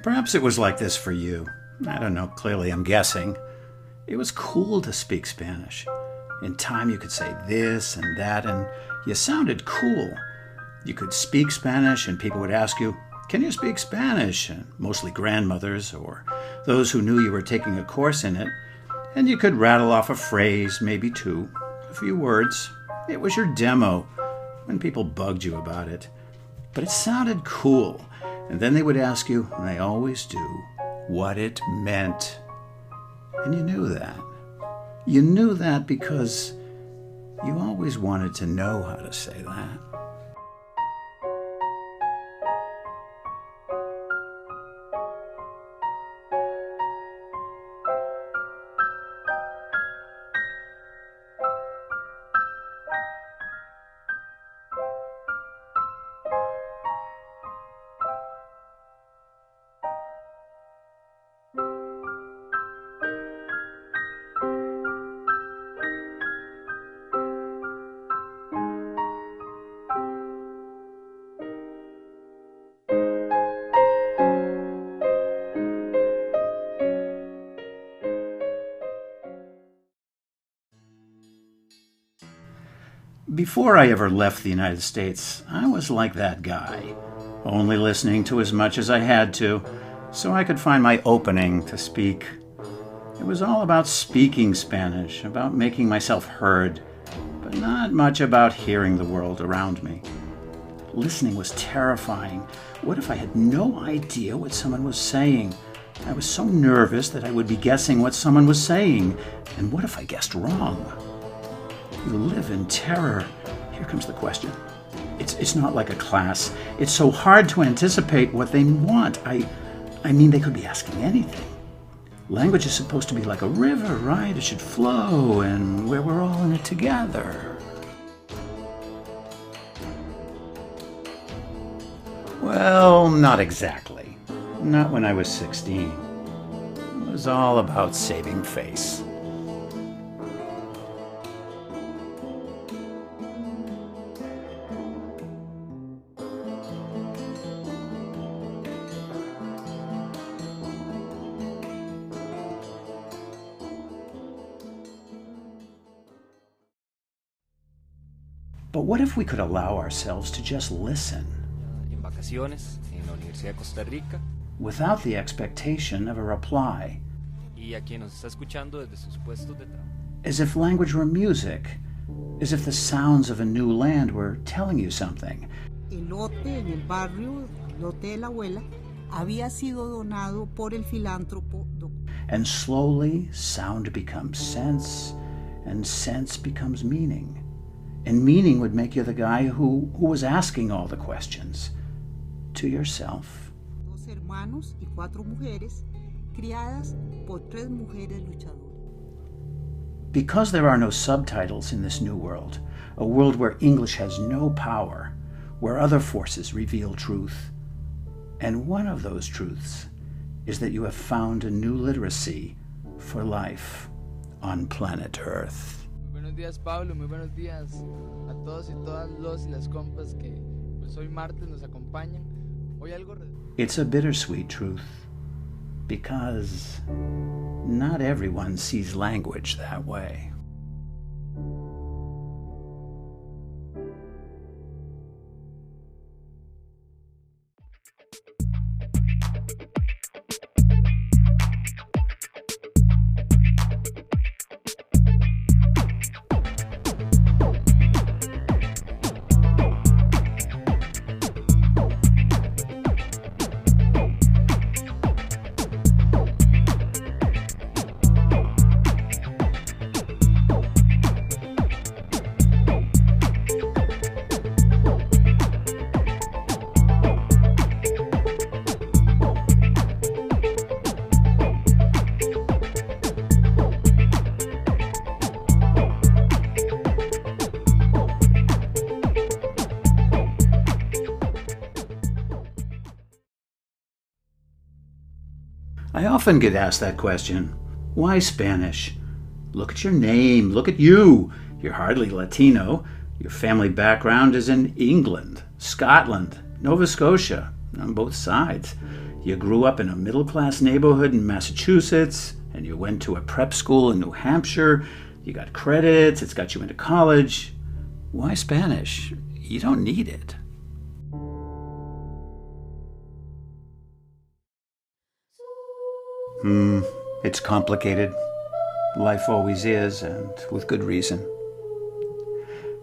Perhaps it was like this for you. I don't know, clearly I'm guessing. It was cool to speak Spanish. In time you could say this and that, and you sounded cool. You could speak Spanish and people would ask you, "Can you speak Spanish?" And mostly grandmothers or those who knew you were taking a course in it. And you could rattle off a phrase, maybe two, a few words. It was your demo when people bugged you about it. But it sounded cool. And then they would ask you, and they always do, what it meant. And you knew that. You knew that because you always wanted to know how to say that. Before I ever left the United States, I was like that guy, only listening to as much as I had to, so I could find my opening to speak. It was all about speaking Spanish, about making myself heard, but not much about hearing the world around me. Listening was terrifying. What if I had no idea what someone was saying? I was so nervous that I would be guessing what someone was saying. And what if I guessed wrong? You live in terror. Here comes the question. It's not like a class. It's so hard to anticipate what they want. I mean, they could be asking anything. Language is supposed to be like a river, right? It should flow, and where we're all in it together. Well, not exactly. Not when I was 16. It was all about saving face. But what if we could allow ourselves to just listen? En vacaciones en la Universidad de Costa Rica. Without the expectation of a reply. Y a quien nos está escuchando desde sus puestos de trabajo. As if language were music. As if the sounds of a new land were telling you something. El lote en el barrio, el lote de la abuela, había sido donado por el filántropo Dr. And slowly, sound becomes sense, and sense becomes meaning. And meaning would make you the guy who was asking all the questions. To yourself. Dos hermanos y cuatro mujeres, criadas por tres mujeres luchadoras. Because there are no subtitles in this new world, a world where English has no power, where other forces reveal truth. And one of those truths is that you have found a new literacy for life on planet Earth. Buenos días, Pablo. Muy buenos días a todos y todas los y las compas que pues hoy martes nos acompañan. Hoy algo. It's a bittersweet truth because not everyone sees language that way. I often get asked that question. Why Spanish? Look at your name. Look at you. You're hardly Latino. Your family background is in England, Scotland, Nova Scotia, on both sides. You grew up in a middle-class neighborhood in Massachusetts, and you went to a prep school in New Hampshire. You got credits, it's got you into college. Why Spanish? You don't need it. It's complicated. Life always is, and with good reason.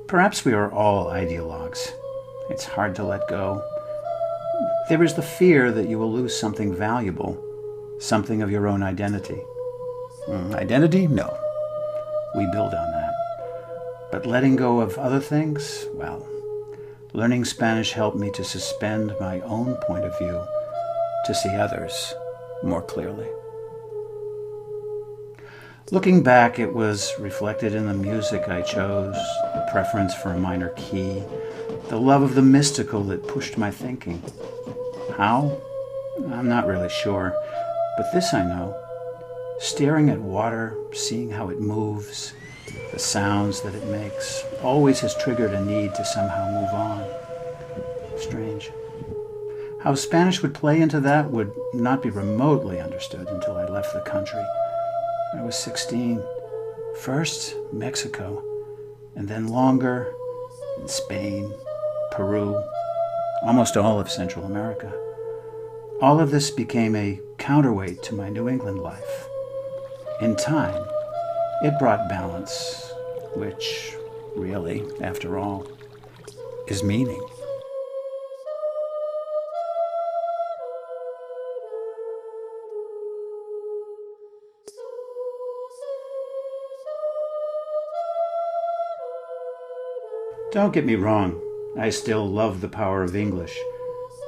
Perhaps we are all ideologues. It's hard to let go. There is the fear that you will lose something valuable, something of your own identity. Identity? No. We build on that. But letting go of other things? Well, learning Spanish helped me to suspend my own point of view, to see others more clearly. Looking back, it was reflected in the music I chose, the preference for a minor key, the love of the mystical that pushed my thinking. How? I'm not really sure, but this I know. Staring at water, seeing how it moves, the sounds that it makes, always has triggered a need to somehow move on. Strange. How Spanish would play into that would not be remotely understood until I left the country. I was 16. First, Mexico, and then longer in Spain, Peru, almost all of Central America. All of this became a counterweight to my New England life. In time, it brought balance, which really, after all, is meaning. Don't get me wrong, I still love the power of English,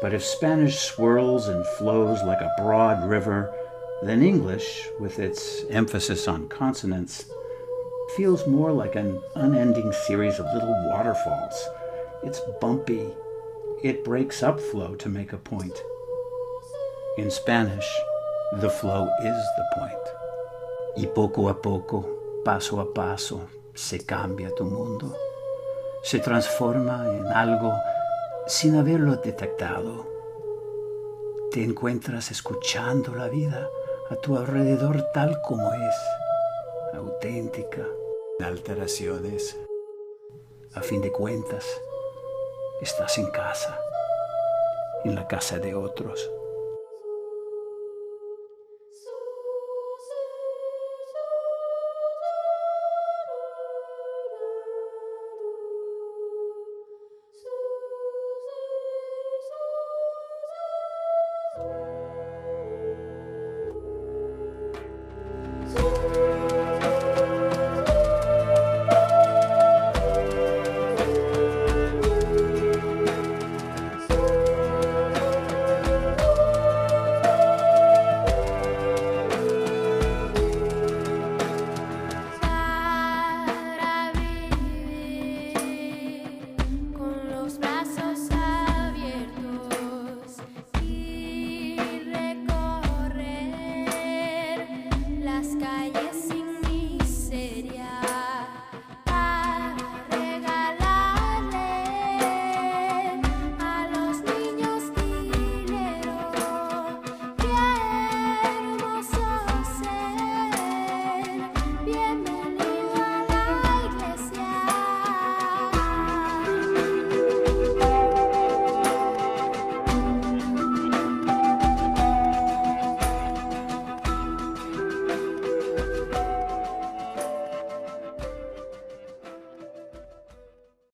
but if Spanish swirls and flows like a broad river, then English, with its emphasis on consonants, feels more like an unending series of little waterfalls. It's bumpy. It breaks up flow to make a point. In Spanish, the flow is the point. Y poco a poco, paso a paso, se cambia tu mundo. Se transforma en algo sin haberlo detectado. Te encuentras escuchando la vida a tu alrededor tal como es, auténtica, sin alteraciones. A fin de cuentas, estás en casa, en la casa de otros.